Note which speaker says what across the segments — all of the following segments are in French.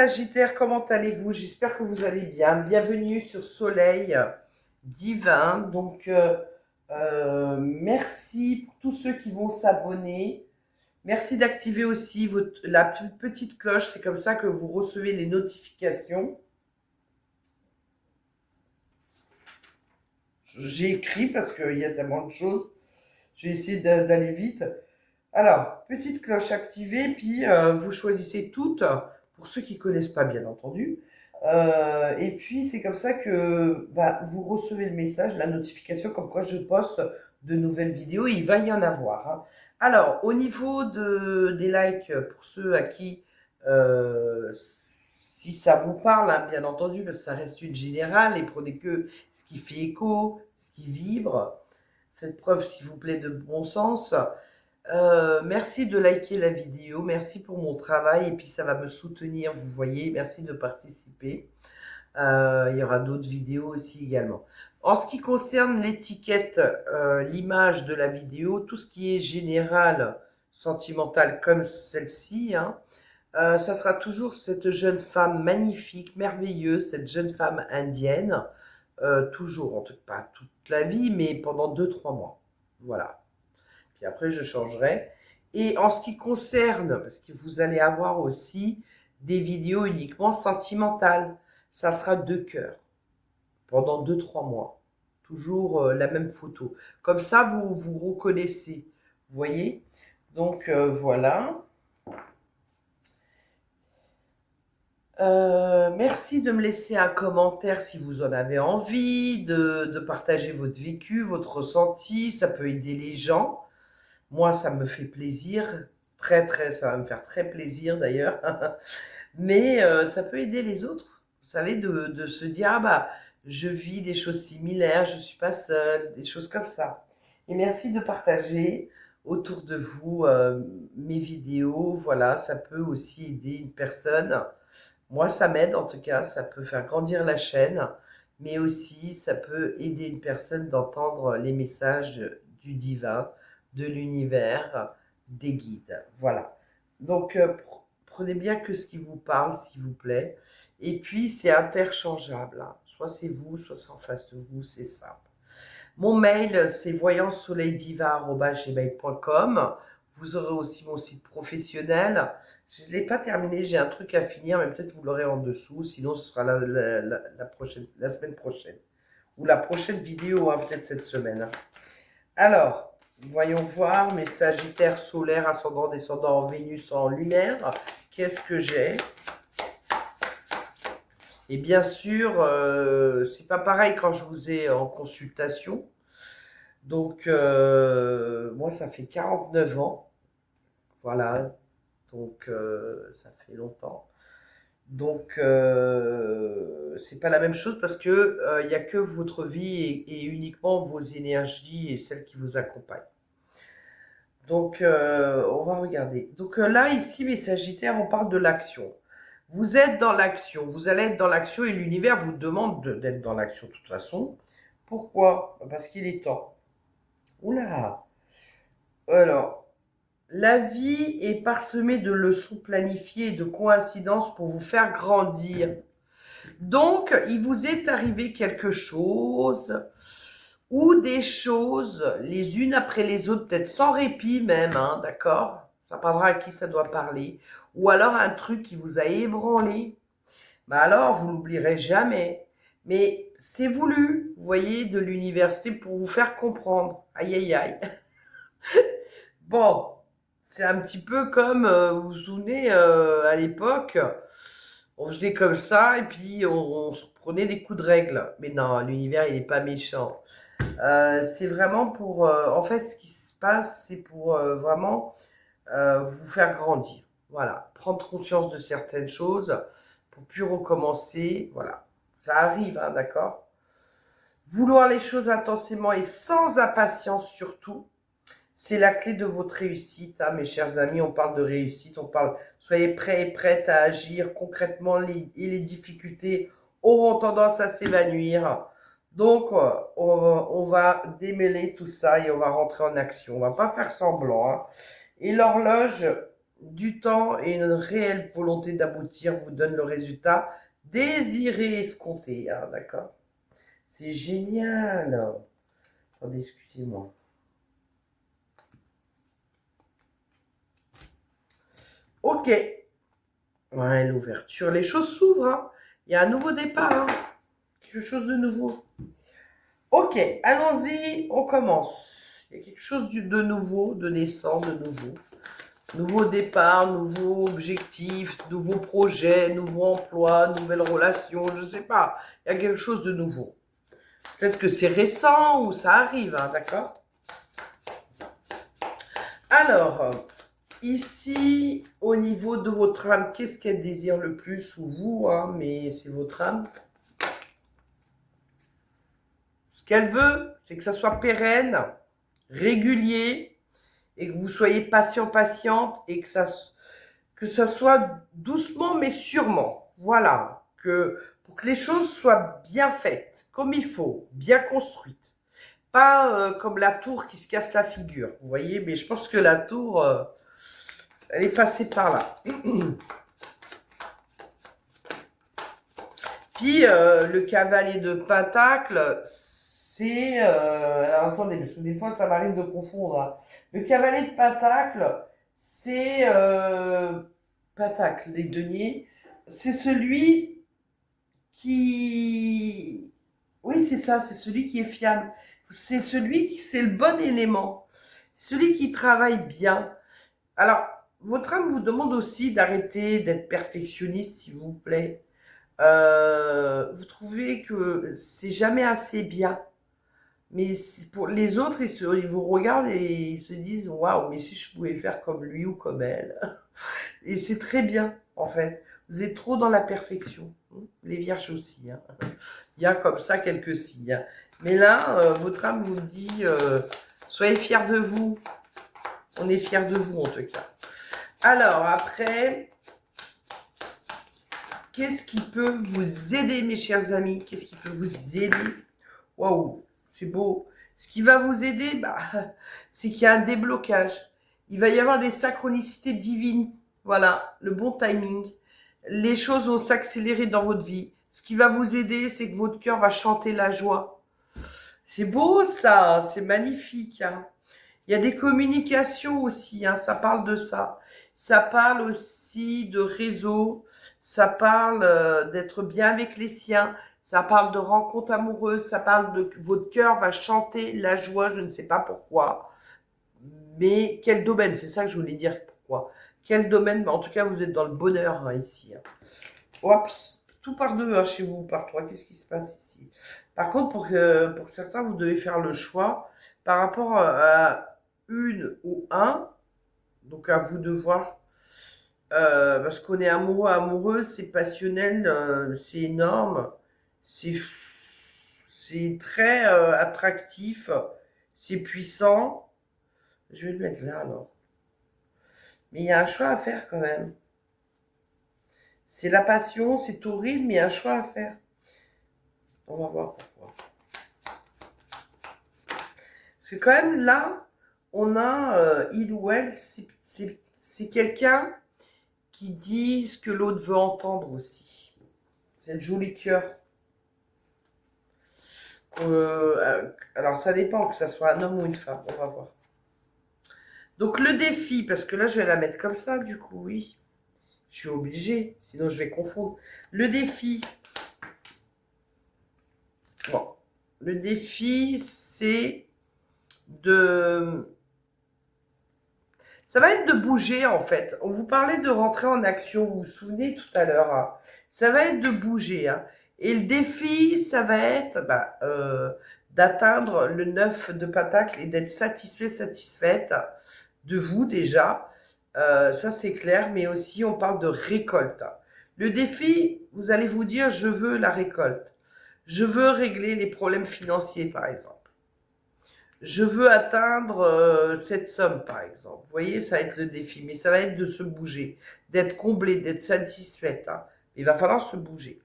Speaker 1: Sagittaire, comment allez-vous? J'espère que vous allez bien. Bienvenue sur Soleil Divin. Merci pour tous ceux qui vont s'abonner. Merci d'activer aussi la petite cloche. C'est comme ça que vous recevez les notifications. J'ai écrit parce qu'il y a tellement de choses. Je vais essayer d'aller vite. Alors, petite cloche activée, puis vous choisissez toutes, pour ceux qui ne connaissent pas bien entendu. Et puis c'est comme ça que vous recevez le message, la notification comme quoi je poste de nouvelles vidéos, et il va y en avoir, hein. Alors, au niveau des likes, pour ceux à qui, si ça vous parle, hein, bien entendu, parce que ça reste une générale, et prenez que ce qui fait écho, ce qui vibre. Faites preuve, s'il vous plaît, de bon sens. Merci de liker la vidéo, merci pour mon travail, et puis ça va me soutenir, vous voyez, merci de participer. Il y aura d'autres vidéos aussi également. En ce qui concerne l'étiquette, l'image de la vidéo, tout ce qui est général, sentimental comme celle-ci, hein, ça sera toujours cette jeune femme magnifique, merveilleuse, cette jeune femme indienne, toujours, en tout cas pas toute la vie, mais pendant 2-3 mois. Voilà. Puis après, je changerai. Et en ce qui concerne, parce que vous allez avoir aussi des vidéos uniquement sentimentales, ça sera 2 cœurs pendant 2-3 mois. Toujours la même photo. Comme ça, vous vous reconnaissez. Vous voyez? Voilà. Merci de me laisser un commentaire si vous en avez envie, de partager votre vécu, votre ressenti. Ça peut aider les gens. Moi, ça me fait plaisir, ça va me faire très plaisir d'ailleurs, mais ça peut aider les autres, vous savez, de se dire, ah bah, je vis des choses similaires, je ne suis pas seule, des choses comme ça. Et merci de partager autour de vous mes vidéos, voilà, ça peut aussi aider une personne. Moi, ça m'aide en tout cas, ça peut faire grandir la chaîne, mais aussi ça peut aider une personne d'entendre les messages du divin, de l'univers, des guides. Voilà. Prenez bien que ce qui vous parle, s'il vous plaît. Et puis, c'est interchangeable, hein. Soit c'est vous, soit c'est en face de vous, c'est simple. Mon mail, c'est voyancesoleildiva@gmail.com. Vous aurez aussi mon site professionnel. Je ne l'ai pas terminé, j'ai un truc à finir, mais peut-être vous l'aurez en dessous. Sinon, ce sera la semaine prochaine. Ou la prochaine vidéo, hein, peut-être cette semaine. Alors, voyons voir mes Sagittaires solaires, ascendant, descendant en Vénus, en lunaire. Qu'est-ce que j'ai? Et bien sûr, c'est pas pareil quand je vous ai en consultation. Moi, ça fait 49 ans. Voilà. Ça fait longtemps. C'est pas la même chose parce que il n'y a que votre vie et uniquement vos énergies et celles qui vous accompagnent. On va regarder. Là, ici, mes Sagittaires, on parle de l'action. Vous êtes dans l'action, vous allez être dans l'action et l'univers vous demande d'être dans l'action de toute façon. Pourquoi? Parce qu'il est temps. Oula! Alors, la vie est parsemée de leçons planifiées et de coïncidences pour vous faire grandir. Donc, il vous est arrivé quelque chose ou des choses, les unes après les autres, peut-être sans répit même, hein, d'accord? Ça parlera à qui ça doit parler. Ou alors un truc qui vous a ébranlé. Bah alors, vous l'oublierez jamais. Mais c'est voulu, vous voyez, de l'université pour vous faire comprendre. Aïe, aïe, aïe. Bon, c'est un petit peu comme, vous vous souvenez, à l'époque, on faisait comme ça et puis on se prenait des coups de règle. Mais non, l'univers, il n'est pas méchant. C'est vraiment pour... en fait, ce qui se passe, c'est pour vraiment vous faire grandir. Voilà, prendre conscience de certaines choses pour plus recommencer. Voilà, ça arrive, hein, d'accord? Vouloir les choses intensément et sans impatience surtout, c'est la clé de votre réussite, hein, mes chers amis. On parle de réussite, on parle, soyez prêts et prêtes à agir concrètement et les difficultés auront tendance à s'évanouir. On va démêler tout ça et on va rentrer en action. On va pas faire semblant, hein. Et l'horloge du temps et une réelle volonté d'aboutir vous donne le résultat désiré, escompté. Hein, d'accord? C'est génial. Attendez, excusez-moi. Ok. Ouais, l'ouverture. Les choses s'ouvrent. Hein. Il y a un nouveau départ. Hein. Quelque chose de nouveau. Ok, allons-y, on commence. Il y a quelque chose de nouveau, de naissant, de nouveau. Nouveau départ, nouveau objectif, nouveau projet, nouveau emploi, nouvelle relation, je ne sais pas. Il y a quelque chose de nouveau. Peut-être que c'est récent ou ça arrive, hein, d'accord? Alors, ici, au niveau de votre âme, qu'est-ce qu'elle désire le plus ou vous, hein, mais c'est votre âme. Ce qu'elle veut, c'est que ça soit pérenne, régulier, et que vous soyez patient, patiente, et que ça soit doucement mais sûrement. Voilà, pour que les choses soient bien faites, comme il faut, bien construites. Pas comme la tour qui se casse la figure, vous voyez, mais je pense que la tour, elle est passée par là. Puis le cavalier de Pentacle, c'est... alors attendez, parce que des fois ça m'arrive de confondre. Hein. Le cavalier de Pentacle, c'est... Pentacle, les deniers, c'est celui qui... Oui, c'est ça, c'est celui qui est fiable. C'est celui qui... C'est le bon élément. Celui qui travaille bien. Alors, votre âme vous demande aussi d'arrêter d'être perfectionniste, s'il vous plaît. Vous trouvez que c'est jamais assez bien. Mais pour les autres, ils vous regardent et ils se disent waouh, mais si je pouvais faire comme lui ou comme elle. Et c'est très bien, en fait. Vous êtes trop dans la perfection. Les vierges aussi. Hein. Il y a comme ça quelques signes. Hein. Mais là, votre âme vous dit soyez fiers de vous. On est fiers de vous, en tout cas. Alors, après, qu'est-ce qui peut vous aider, mes chers amis? Qu'est-ce qui peut vous aider? Waouh, c'est beau. Ce qui va vous aider, bah, c'est qu'il y a un déblocage. Il va y avoir des synchronicités divines. Voilà, le bon timing. Les choses vont s'accélérer dans votre vie. Ce qui va vous aider, c'est que votre cœur va chanter la joie. C'est beau ça, c'est magnifique. Hein. Il y a des communications aussi, hein, ça parle de ça. Ça parle aussi de réseau, ça parle d'être bien avec les siens, ça parle de rencontres amoureuses, ça parle de que votre cœur va chanter la joie, je ne sais pas pourquoi. Mais quel domaine, c'est ça que je voulais dire pourquoi. Quel domaine, en tout cas vous êtes dans le bonheur hein, ici. Hein. Oups, tout par deux hein, chez vous, par trois, qu'est-ce qui se passe ici? Par contre, pour certains, vous devez faire le choix par rapport à une ou un, donc à vous de voir, parce qu'on est amoureux, amoureuse, c'est passionnel, c'est énorme, c'est c'est très attractif, c'est puissant. Je vais le mettre là alors. Mais il y a un choix à faire quand même. C'est la passion, c'est torride, mais il y a un choix à faire. On va voir pourquoi. Parce que quand même là, on a il ou elle, c'est quelqu'un qui dit ce que l'autre veut entendre aussi. C'est le joli cœur. Alors ça dépend que ça soit un homme ou une femme, on va voir. Donc le défi, parce que là je vais la mettre comme ça du coup, oui. Je suis obligée, sinon je vais confondre. Le défi. Bon. Le défi, c'est de... Ça va être de bouger en fait. On vous parlait de rentrer en action, vous vous souvenez tout à l'heure. Hein. Ça va être de bouger. Hein. Et le défi, ça va être d'atteindre le 9 de Pentacle et d'être satisfait, satisfaite de vous déjà. Ça c'est clair, mais aussi on parle de récolte. Le défi, vous allez vous dire, je veux la récolte. Je veux régler les problèmes financiers par exemple. Je veux atteindre cette somme, par exemple. Vous voyez, ça va être le défi, mais ça va être de se bouger, d'être comblé, d'être satisfaite. Hein. Il va falloir se bouger.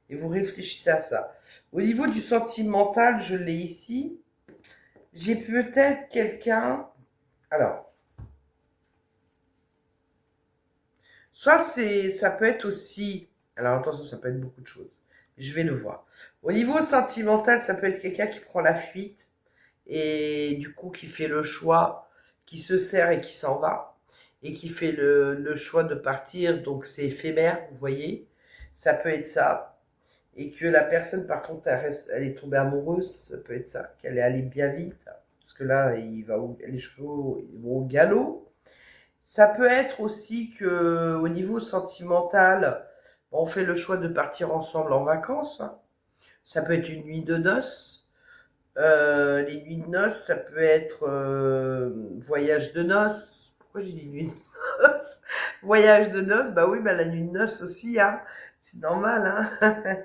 Speaker 1: Et vous réfléchissez à ça. Au niveau du sentimental, je l'ai ici. J'ai peut-être quelqu'un... Alors, Soit ça peut être aussi, alors attention, ça peut être beaucoup de choses. Je vais le voir. Au niveau sentimental, ça peut être quelqu'un qui prend la fuite et du coup qui fait le choix, qui se sert et qui s'en va, et qui fait le choix de partir, donc c'est éphémère, vous voyez, ça peut être ça, et que la personne par contre elle est tombée amoureuse, ça peut être ça, qu'elle est allée bien vite, parce que là les chevaux ils vont au galop. Ça peut être aussi que au niveau sentimental, on fait le choix de partir ensemble en vacances, hein. Ça peut être une nuit de noces. Les nuits de noces, ça peut être voyage de noces. Pourquoi j'ai dit nuit de noces? Voyage de noces, bah oui, bah la nuit de noces aussi, hein. C'est normal, hein.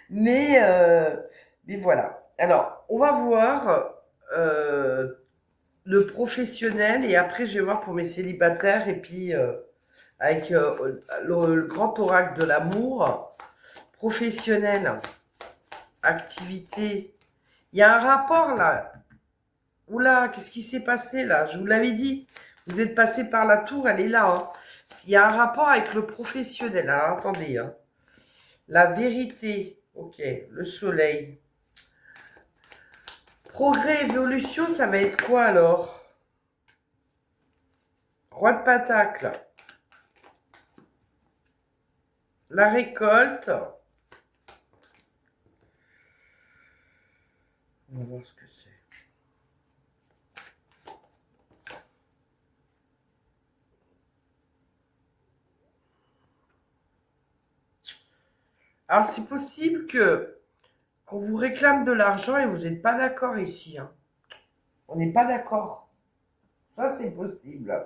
Speaker 1: mais, euh, mais voilà. Alors, on va voir le professionnel et après je vais voir pour mes célibataires et puis avec le grand oracle de l'amour, professionnel, activité. Il y a un rapport là. Oula, qu'est-ce qui s'est passé là? Je vous l'avais dit. Vous êtes passé par la tour, elle est là, hein. Il y a un rapport avec le professionnel. Alors attendez, hein. La vérité, ok, le soleil. Progrès, évolution, ça va être quoi alors? Roi de Pentacle. La récolte. On va voir ce que c'est. Alors c'est possible que qu'on vous réclame de l'argent et vous n'êtes pas d'accord ici, hein. On n'est pas d'accord. Ça c'est possible.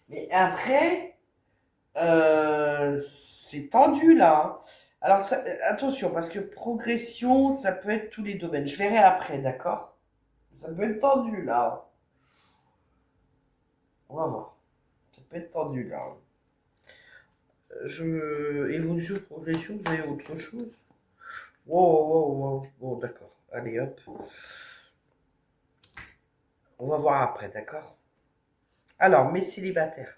Speaker 1: Mais après, c'est tendu là, hein. Alors attention, parce que progression, ça peut être tous les domaines. Je verrai après, d'accord? Ça peut être tendu là. On va voir. Ça peut être tendu là. Évolution, progression, vous avez autre chose? Wow, wow, wow. Bon, d'accord. Allez, hop. On va voir après, d'accord? Alors, mes célibataires.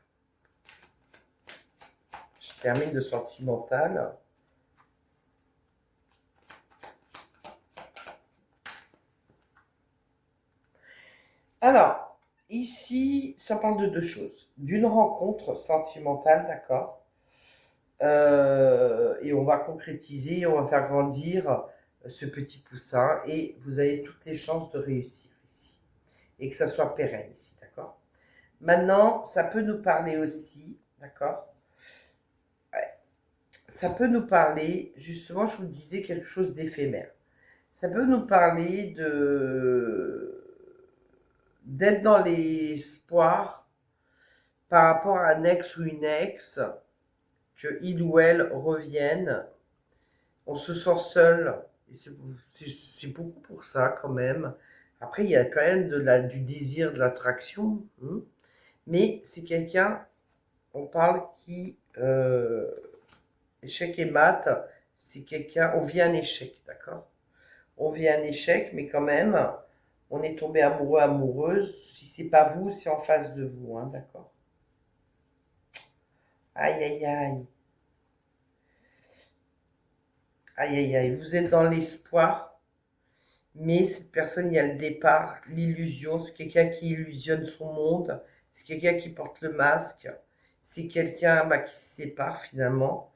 Speaker 1: Je termine le sentimental. Alors, ici, ça parle de deux choses. D'une rencontre sentimentale, d'accord? Et on va concrétiser, on va faire grandir ce petit poussin et vous avez toutes les chances de réussir ici. Et que ça soit pérenne ici, d'accord? Maintenant, ça peut nous parler aussi, d'accord? Ouais. Ça peut nous parler, justement, je vous disais quelque chose d'éphémère. Ça peut nous parler d'être dans l'espoir par rapport à un ex ou une ex, que il ou elle revienne. On se sent seul, et c'est beaucoup pour ça quand même. Après, il y a quand même du désir, de l'attraction, hein. Mais c'est quelqu'un, on parle qui, échec et maths, c'est quelqu'un, on vit un échec, d'accord? On vit un échec, mais quand même, on est tombé amoureux, amoureuse. Si c'est pas vous, c'est en face de vous, hein, d'accord? Aïe, aïe, aïe. Aïe, aïe, aïe. Vous êtes dans l'espoir, mais cette personne, il y a le départ, l'illusion. C'est quelqu'un qui illusionne son monde. C'est quelqu'un qui porte le masque. C'est quelqu'un bah, qui se sépare finalement.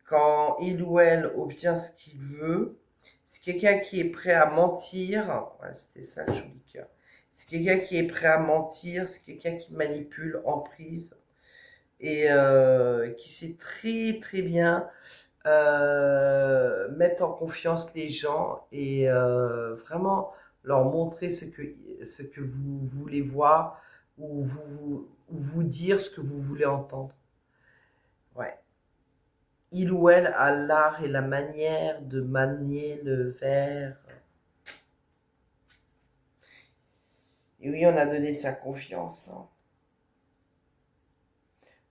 Speaker 1: Quand il ou elle obtient ce qu'il veut, c'est quelqu'un qui est prêt à mentir. Ouais, c'était ça le joli cœur. C'est quelqu'un qui est prêt à mentir. C'est quelqu'un qui manipule, emprise et qui sait très très bien mettre en confiance les gens et vraiment leur montrer ce que vous voulez voir ou vous dire ce que vous voulez entendre. Ouais. Il ou elle a l'art et la manière de manier le verre. Et oui, on a donné sa confiance, hein.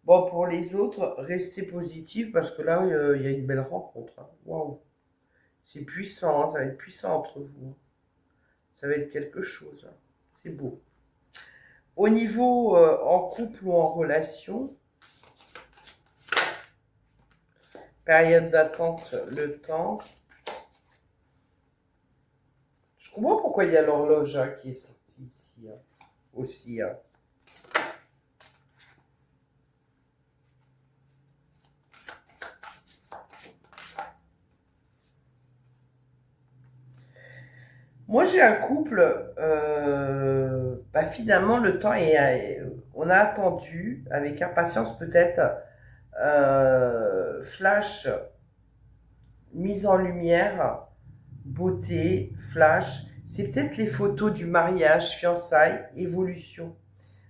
Speaker 1: Bon, pour les autres, restez positifs parce que là, il y a une belle rencontre, hein. Waouh, c'est puissant, hein, ça va être puissant entre vous. Ça va être quelque chose, hein. C'est beau. Au niveau en couple ou en relation, période d'attente, le temps. Je comprends pourquoi il y a l'horloge hein, qui est sortie ici hein, aussi. Hein. Moi, j'ai un couple, bah, finalement, le temps est, on a attendu avec impatience peut-être, flash, mise en lumière, beauté, flash. C'est peut-être les photos du mariage, fiançailles, évolution,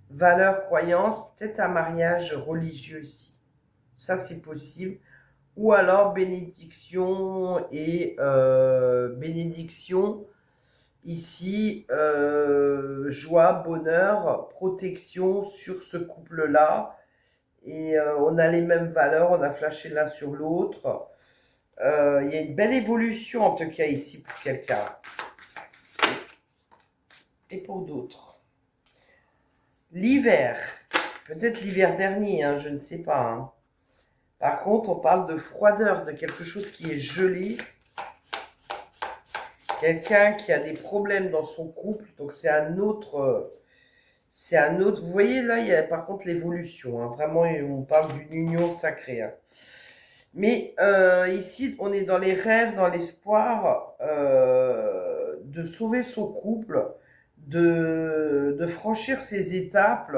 Speaker 1: valeurs, croyances, peut-être un mariage religieux ici. Ça, c'est possible. Ou alors bénédiction et bénédiction. Ici, joie, bonheur, protection sur ce couple-là. Et on a les mêmes valeurs, on a flashé l'un sur l'autre. Il y a une belle évolution en tout cas ici pour quelqu'un. Et pour d'autres. L'hiver. Peut-être l'hiver dernier, hein, je ne sais pas. Hein. Par contre, on parle de froideur, de quelque chose qui est gelé. Quelqu'un qui a des problèmes dans son couple, donc c'est un autre, vous voyez là, il y a par contre l'évolution, hein, vraiment, on parle d'une union sacrée. Hein. Mais ici, on est dans les rêves, dans l'espoir de sauver son couple, de franchir ces étapes,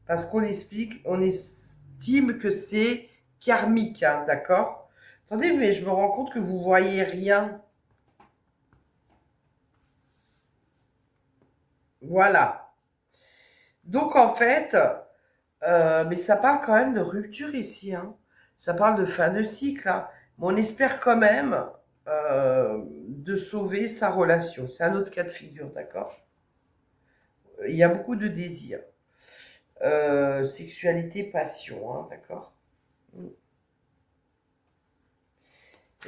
Speaker 1: parce qu'on explique, on estime que c'est karmique, hein, d'accord? Attendez, mais je me rends compte que vous voyez rien. Voilà. Donc en fait, mais ça parle quand même de rupture ici. Hein. Ça parle de fin de cycle. Hein. Mais on espère quand même de sauver sa relation. C'est un autre cas de figure, d'accord? Il y a beaucoup de désirs. Sexualité, passion, hein, d'accord?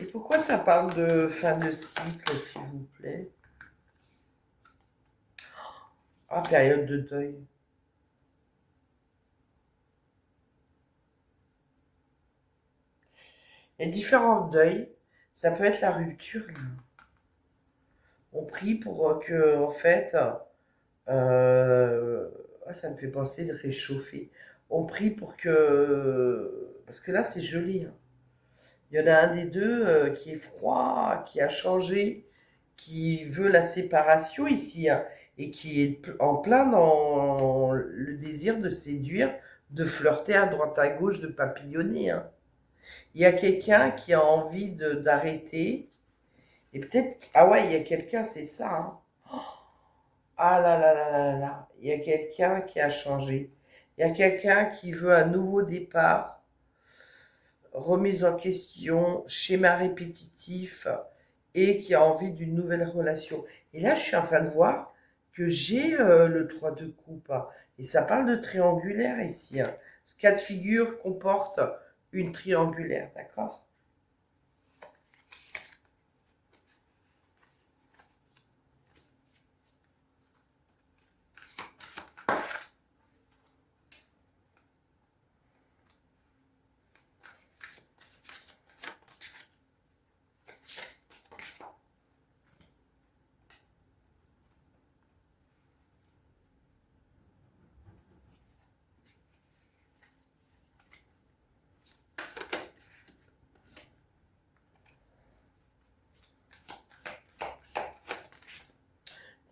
Speaker 1: Et pourquoi ça parle de fin de cycle, s'il vous plaît? Ah, période de deuil. Il y a différents deuils. Ça peut être la rupture. Là. On prie pour que, en fait, ça me fait penser de réchauffer. On prie pour que, parce que là c'est gelé. Hein. Il y en a un des deux qui est froid, qui a changé, qui veut la séparation ici, hein, et qui est en plein dans le désir de séduire, de flirter à droite à gauche, de papillonner. Hein. Il y a quelqu'un qui a envie d'arrêter, et peut-être, ah ouais, il y a quelqu'un, c'est ça. Hein. Ah là là là là là, il y a quelqu'un qui a changé. Il y a quelqu'un qui veut un nouveau départ, remise en question, schéma répétitif et qui a envie d'une nouvelle relation. Et là, je suis en train de voir que j'ai le 3 de coupe. Hein, et ça parle de triangulaire ici. Hein. Ce cas de figure comporte une triangulaire, d'accord?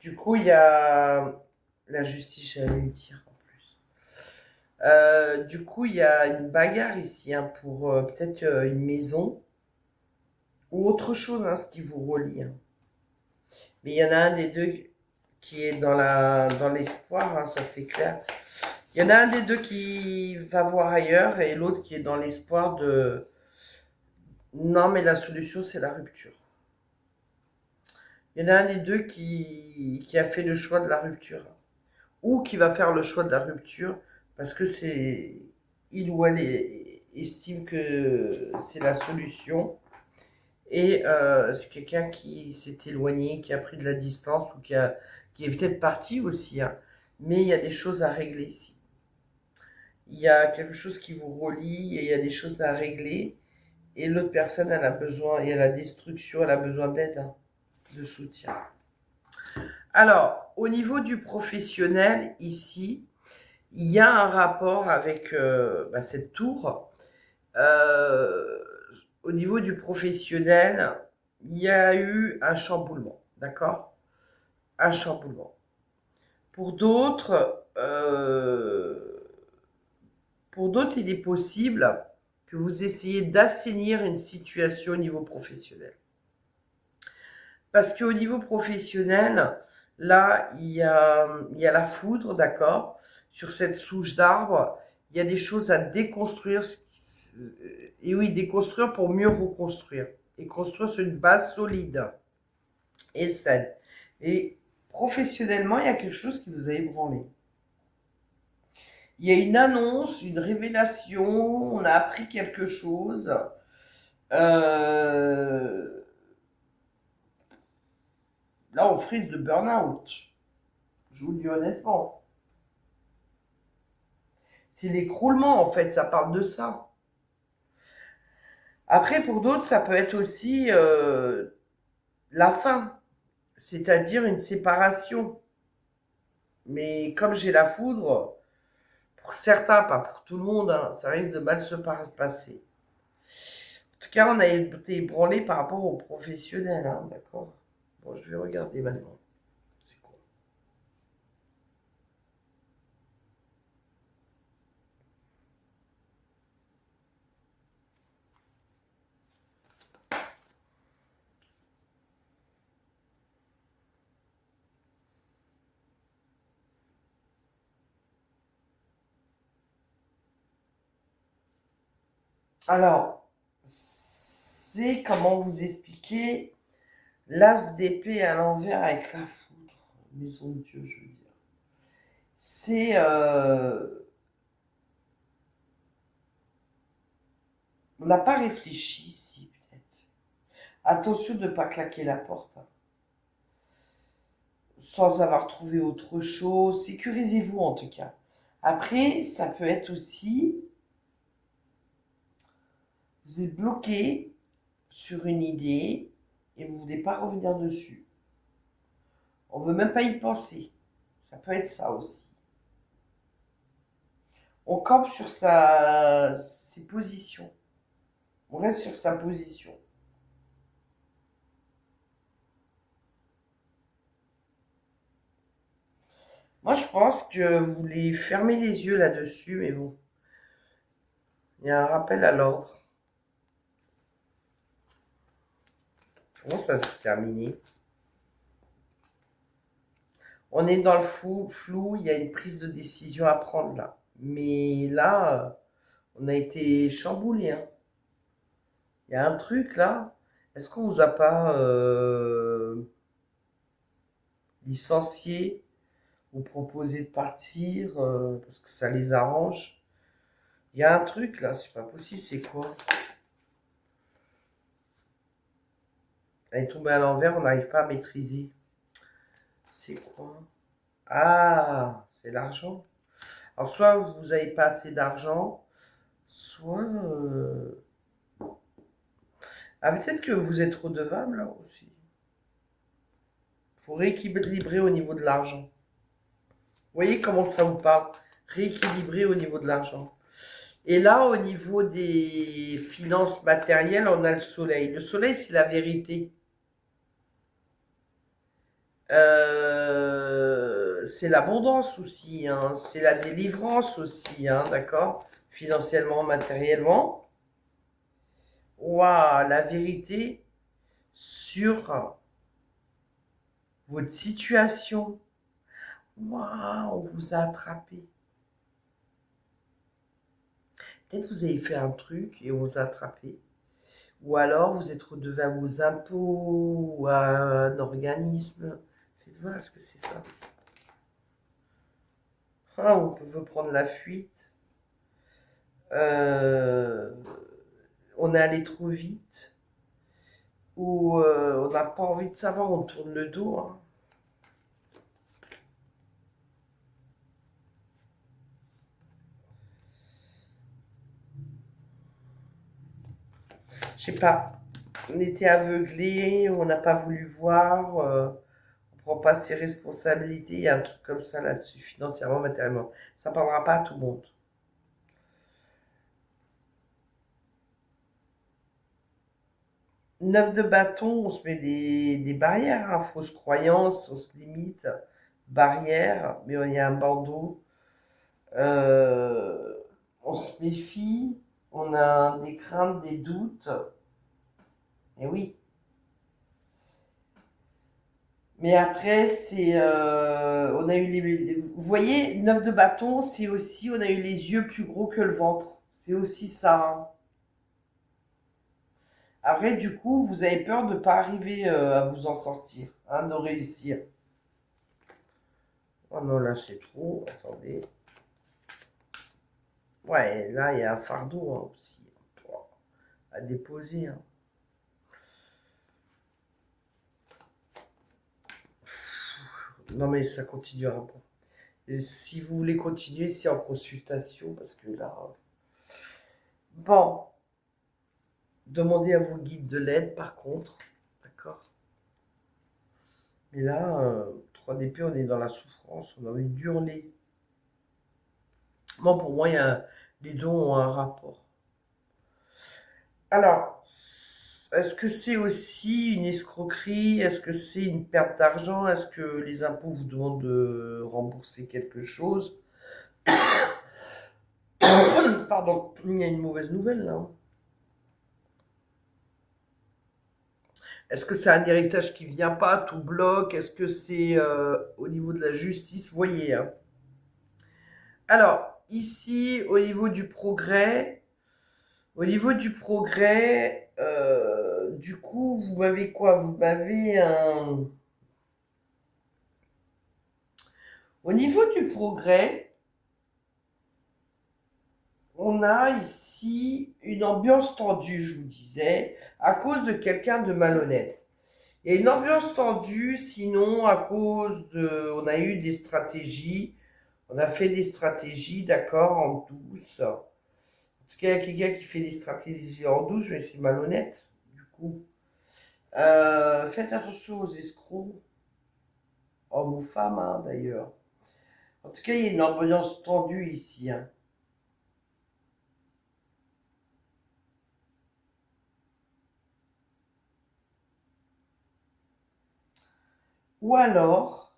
Speaker 1: Du coup, il y a la justice, j'allais le dire en plus. Du coup, il y a une bagarre ici hein, pour peut-être une maison ou autre chose, hein, ce qui vous relie. Hein. Mais il y en a un des deux qui est dans l'espoir, hein, ça c'est clair. Il y en a un des deux qui va voir ailleurs et l'autre qui est dans l'espoir de... Non, mais la solution, c'est la rupture. Il y en a un des deux qui a fait le choix de la rupture. Ou qui va faire le choix de la rupture parce que c'est... Il ou elle estime que c'est la solution. Et c'est quelqu'un qui s'est éloigné, qui a pris de la distance ou qui est peut-être parti aussi. Hein. mais il y a des choses à régler ici. Il y a quelque chose qui vous relie et il y a des choses à régler. Et l'autre personne, elle a besoin, il y a la destruction, elle a besoin d'aide, hein, de soutien. Alors, au niveau du professionnel, ici, il y a un rapport avec cette tour. Euh, Au niveau du professionnel, il y a eu un chamboulement, d'accord? Un chamboulement. Pour d'autres, il est possible que vous essayiez d'assainir une situation au niveau professionnel. Parce qu'au niveau professionnel, là, il y a la foudre, d'accord? Sur cette souche d'arbre, il y a des choses à déconstruire. Et oui, déconstruire pour mieux reconstruire. Et construire sur une base solide et saine. Et professionnellement, il y a quelque chose qui vous a ébranlé. Il y a une annonce, une révélation, on a appris quelque chose. Euh, Là, on frise de burn-out. Je vous le dis honnêtement. C'est l'écroulement, en fait, ça parle de ça. Après, pour d'autres, ça peut être aussi la fin, c'est-à-dire une séparation. Mais comme j'ai la foudre, pour certains, pas pour tout le monde, hein, ça risque de mal se passer. En tout cas, on a été ébranlé par rapport aux professionnels, hein, d'accord? Bon, je vais regarder maintenant. C'est quoi? Alors, c'est comment vous expliquer l'as d'épée à l'envers avec la foudre. Maison de Dieu, je veux dire. C'est... on n'a pas réfléchi ici, peut-être. Attention de ne pas claquer la porte, hein, sans avoir trouvé autre chose. Sécurisez-vous en tout cas. Après, ça peut être aussi, vous êtes bloqué sur une idée et vous ne voulez pas revenir dessus. On ne veut même pas y penser. Ça peut être ça aussi. On campe sur ses positions. On reste sur sa position. Moi, je pense que vous voulez fermer les yeux là-dessus, mais bon, il y a un rappel à l'ordre. Comment ça se terminer? On est dans le flou, il y a une prise de décision à prendre là. Mais là, on a été chamboulé, hein. Il y a un truc là. Est-ce qu'on vous a pas licencié ou proposé de partir parce que ça les arrange? Il y a un truc là, c'est pas possible, c'est quoi? Elle est tombée à l'envers, on n'arrive pas à maîtriser. C'est quoi? Ah, c'est l'argent. Alors soit vous n'avez pas assez d'argent, soit... Ah, peut-être que vous êtes redevable là aussi. Il faut rééquilibrer au niveau de l'argent. Vous voyez comment ça vous parle? Rééquilibrer au niveau de l'argent. Et là, au niveau des finances matérielles, on a le soleil. Le soleil, c'est la vérité. C'est l'abondance aussi, hein. C'est la délivrance aussi, hein, d'accord? Financièrement, matériellement. Waouh, la vérité sur votre situation. Waouh, on vous a attrapé. Peut-être vous avez fait un truc et on vous a attrapé. Ou alors vous êtes redevable aux impôts ou à un organisme. Faites voir ce que c'est ça. Ah, on peut prendre la fuite. Euh, on est allé trop vite. Ou on n'a pas envie de savoir, on tourne le dos, hein. Je sais pas. On était aveuglés, on n'a pas voulu voir, on prend pas ses responsabilités. Il y a un truc comme ça là-dessus, financièrement, matériellement. Ça ne parlera pas à tout le monde. Neuf de bâton, on se met des barrières, hein, fausses croyances, on se limite, barrières, mais il y a un bandeau. Euh, on se méfie, on a des craintes, des doutes. Et oui. Mais après, c'est, on a eu vous voyez, neuf de bâton, c'est aussi, on a eu les yeux plus gros que le ventre. C'est aussi ça, hein. Après, du coup, vous avez peur de ne pas arriver à vous en sortir, hein, de réussir. Oh non, là, c'est trop. Attendez. Ouais, là, il y a un fardeau hein, aussi à déposer. Hein. Non, mais ça continuera pas. Et si vous voulez continuer, c'est en consultation, parce que là... Bon, demandez à vos guides de l'aide, par contre. D'accord. Mais là, 3 d'épée, on est dans la souffrance, on a envie d'hurler. Moi, pour moi, les deux ont un rapport. Alors, est-ce que c'est aussi une escroquerie? Est-ce que c'est une perte d'argent? Est-ce que les impôts vous demandent de rembourser quelque chose? Pardon, il y a une mauvaise nouvelle là. Est-ce que c'est un héritage qui vient pas, tout bloque? Est-ce que c'est au niveau de la justice? Vous voyez. Hein. Alors, ici, au niveau du progrès, du coup, vous m'avez quoi? Vous m'avez un... Au niveau du progrès, on a ici une ambiance tendue, je vous disais, à cause de quelqu'un de malhonnête. Il y a une ambiance tendue, sinon à cause de... On a eu des stratégies, on a fait des stratégies, d'accord, en douce. En tout cas, il y a quelqu'un qui fait des stratégies en douce, mais c'est malhonnête, du coup. Faites attention aux escrocs, hommes ou femmes, hein, d'ailleurs. En tout cas, il y a une ambiance tendue ici. Hein. Ou alors,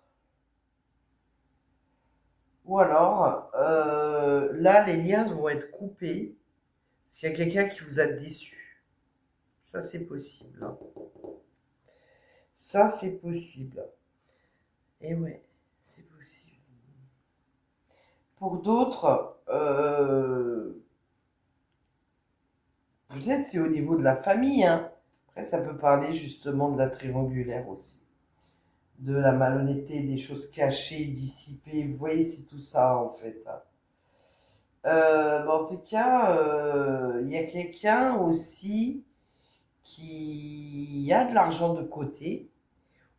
Speaker 1: là, les liens vont être coupés s'il y a quelqu'un qui vous a déçu. Ça, c'est possible. Hein. Ça, c'est possible. Et ouais, c'est possible. Pour d'autres, peut-être c'est au niveau de la famille. Hein. Après, ça peut parler justement de la triangulaire aussi. De la malhonnêteté, des choses cachées, dissipées. Vous voyez, c'est tout ça en fait. Hein. En tout cas, il y a quelqu'un aussi qui a de l'argent de côté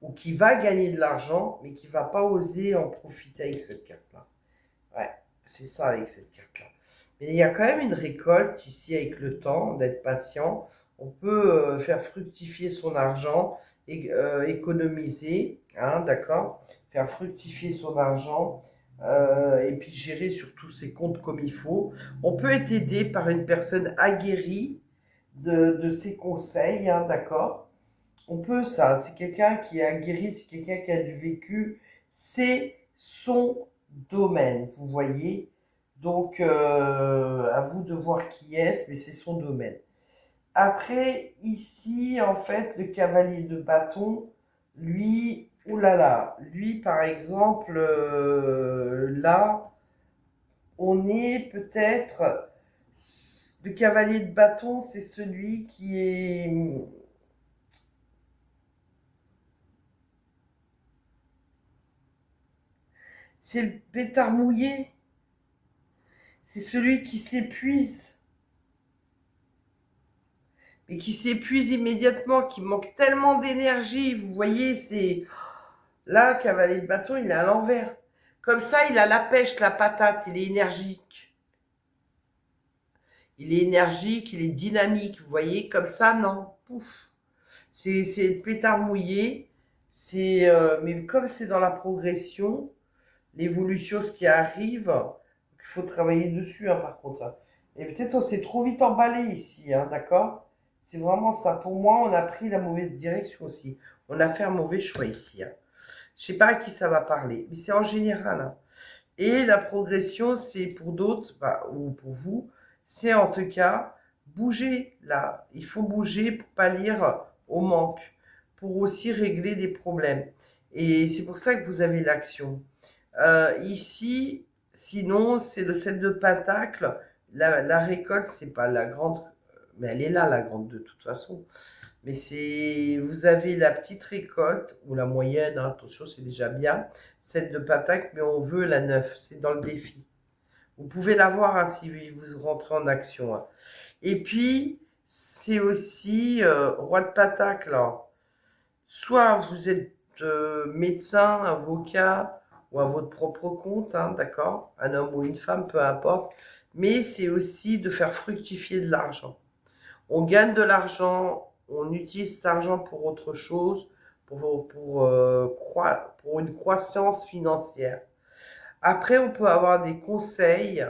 Speaker 1: ou qui va gagner de l'argent, mais qui va pas oser en profiter avec cette carte-là. Ouais, c'est ça avec cette carte-là. Mais il y a quand même une récolte ici avec le temps, d'être patient. On peut faire fructifier son argent, et, économiser, hein, d'accord? Faire fructifier son argent et puis gérer surtout ses comptes comme il faut. On peut être aidé par une personne aguerrie de ses conseils, hein, d'accord? On peut ça, c'est quelqu'un qui est aguerri, c'est quelqu'un qui a du vécu, c'est son domaine, vous voyez. Donc, à vous de voir qui est-ce, mais c'est son domaine. Après, ici, en fait, le cavalier de bâton, lui, oulala, lui, par exemple, là, on est peut-être... Le cavalier de bâton, c'est celui qui est... C'est le pétard mouillé. C'est celui qui s'épuise. Mais qui s'épuise immédiatement, qui manque tellement d'énergie. Vous voyez, c'est... Là, cavalier de bâton, il est à l'envers. Comme ça, il a la pêche, la patate, il est énergique. il est énergique, il est dynamique. Vous voyez, comme ça, non. Pouf. C'est le pétard mouillé. Mais comme c'est dans la progression, l'évolution, ce qui arrive, il faut travailler dessus, hein, par contre, hein. Et peut-être on s'est trop vite emballé ici, hein, d'accord? C'est vraiment ça. Pour moi, on a pris la mauvaise direction aussi. On a fait un mauvais choix ici, hein. Je sais pas à qui ça va parler, mais c'est en général, hein. Et la progression, c'est pour d'autres, bah, ou pour vous, c'est en tout cas bouger là. Il faut bouger pour pallier au manque, pour aussi régler des problèmes. Et c'est pour ça que vous avez l'action. Ici, sinon, c'est le 7 de Pentacle. La récolte, c'est pas la grande, mais elle est là, la grande, de toute façon. Mais vous avez la petite récolte, ou la moyenne, hein, attention, c'est déjà bien, 7 de Pentacle, mais on veut la 9, c'est dans le défi. Vous pouvez l'avoir, hein, si vous rentrez en action, hein. Et puis, c'est aussi Roi de Pentacle, hein. Soit vous êtes médecin, avocat, ou à votre propre compte, hein, d'accord? Un homme ou une femme, peu importe. Mais c'est aussi de faire fructifier de l'argent. On gagne de l'argent, on utilise cet argent pour autre chose, pour une croissance financière. Après, on peut avoir des conseils,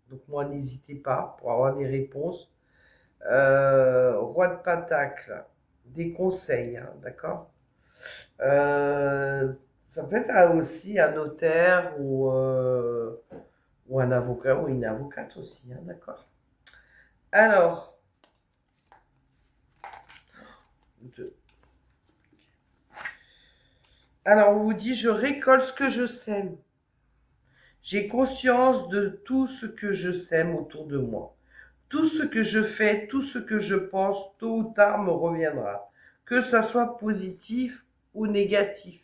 Speaker 1: donc moi, n'hésitez pas pour avoir des réponses. Roi de Pentacle, des conseils, hein, d'accord? Ça peut être aussi un notaire ou un avocat ou une avocate aussi, hein, d'accord? Alors, de- on vous dit, je récolte ce que je sème. J'ai conscience de tout ce que je sème autour de moi. Tout ce que je fais, tout ce que je pense, tôt ou tard me reviendra. Que ça soit positif ou négatif.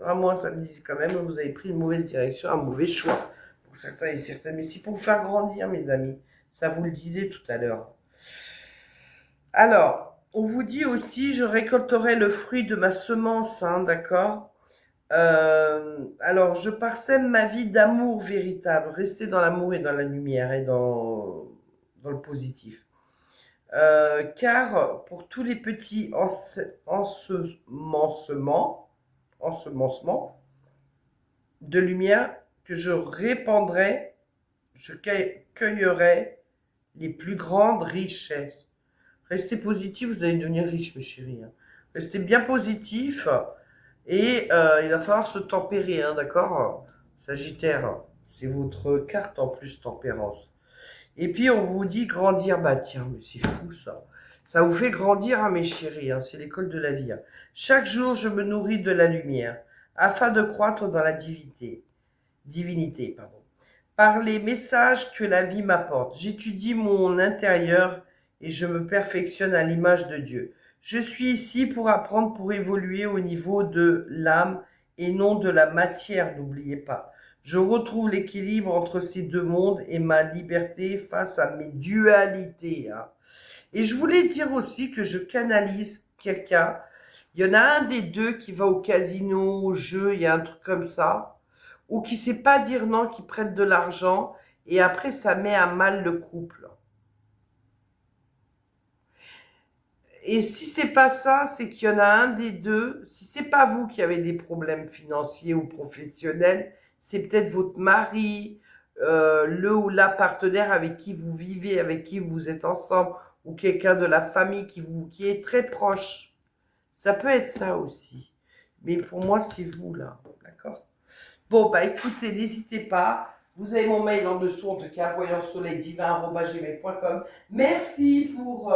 Speaker 1: À moi, ça me dit quand même, vous avez pris une mauvaise direction, un mauvais choix. Pour certains et certaines. Mais c'est pour vous faire grandir, mes amis. Ça vous le disait tout à l'heure. Alors, on vous dit aussi, je récolterai le fruit de ma semence, hein, d'accord? Alors, je parsème ma vie d'amour véritable. Restez dans l'amour et dans la lumière et dans le positif. Car pour tous les petits ensemencements de lumière que je répandrai, je cueillerai les plus grandes richesses. Restez positif, vous allez devenir riche, mes chéris, hein. Restez bien positif et il va falloir se tempérer, hein, d'accord? Sagittaire, c'est votre carte en plus, tempérance. Et puis on vous dit grandir, bah tiens, mais c'est fou ça. Ça vous fait grandir, hein, mes chéris, hein, c'est l'école de la vie, hein. Chaque jour, je me nourris de la lumière, afin de croître dans la divinité, pardon. Par les messages que la vie m'apporte, j'étudie mon intérieur et je me perfectionne à l'image de Dieu. Je suis ici pour apprendre, pour évoluer au niveau de l'âme et non de la matière, n'oubliez pas. Je retrouve l'équilibre entre ces deux mondes et ma liberté face à mes dualités, hein. Et je voulais dire aussi que je canalise quelqu'un. Il y en a un des deux qui va au casino, au jeu, il y a un truc comme ça, ou qui sait pas dire non, qui prête de l'argent, et après ça met à mal le couple. Et si c'est pas ça, c'est qu'il y en a un des deux. Si c'est pas vous qui avez des problèmes financiers ou professionnels, c'est peut-être votre mari, le ou la partenaire avec qui vous vivez, avec qui vous êtes ensemble, ou quelqu'un de la famille qui est très proche. Ça peut être ça aussi. Mais pour moi, c'est vous là, d'accord? Bon, bah écoutez, n'hésitez pas. Vous avez mon mail en dessous, en tout cas, voyantsoleildivin@gmail.com. Merci pour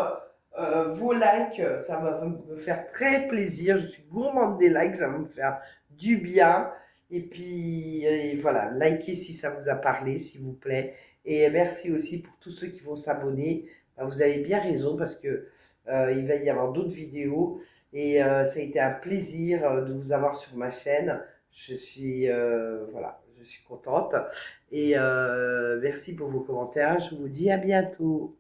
Speaker 1: vos likes, ça va me faire très plaisir. Je suis gourmande des likes, ça va me faire du bien. Et puis, voilà, likez si ça vous a parlé, s'il vous plaît. Et merci aussi pour tous ceux qui vont s'abonner. Bah, vous avez bien raison parce que il va y avoir d'autres vidéos. Et ça a été un plaisir de vous avoir sur ma chaîne. Je suis, voilà, je suis contente. Et merci pour vos commentaires. Je vous dis à bientôt.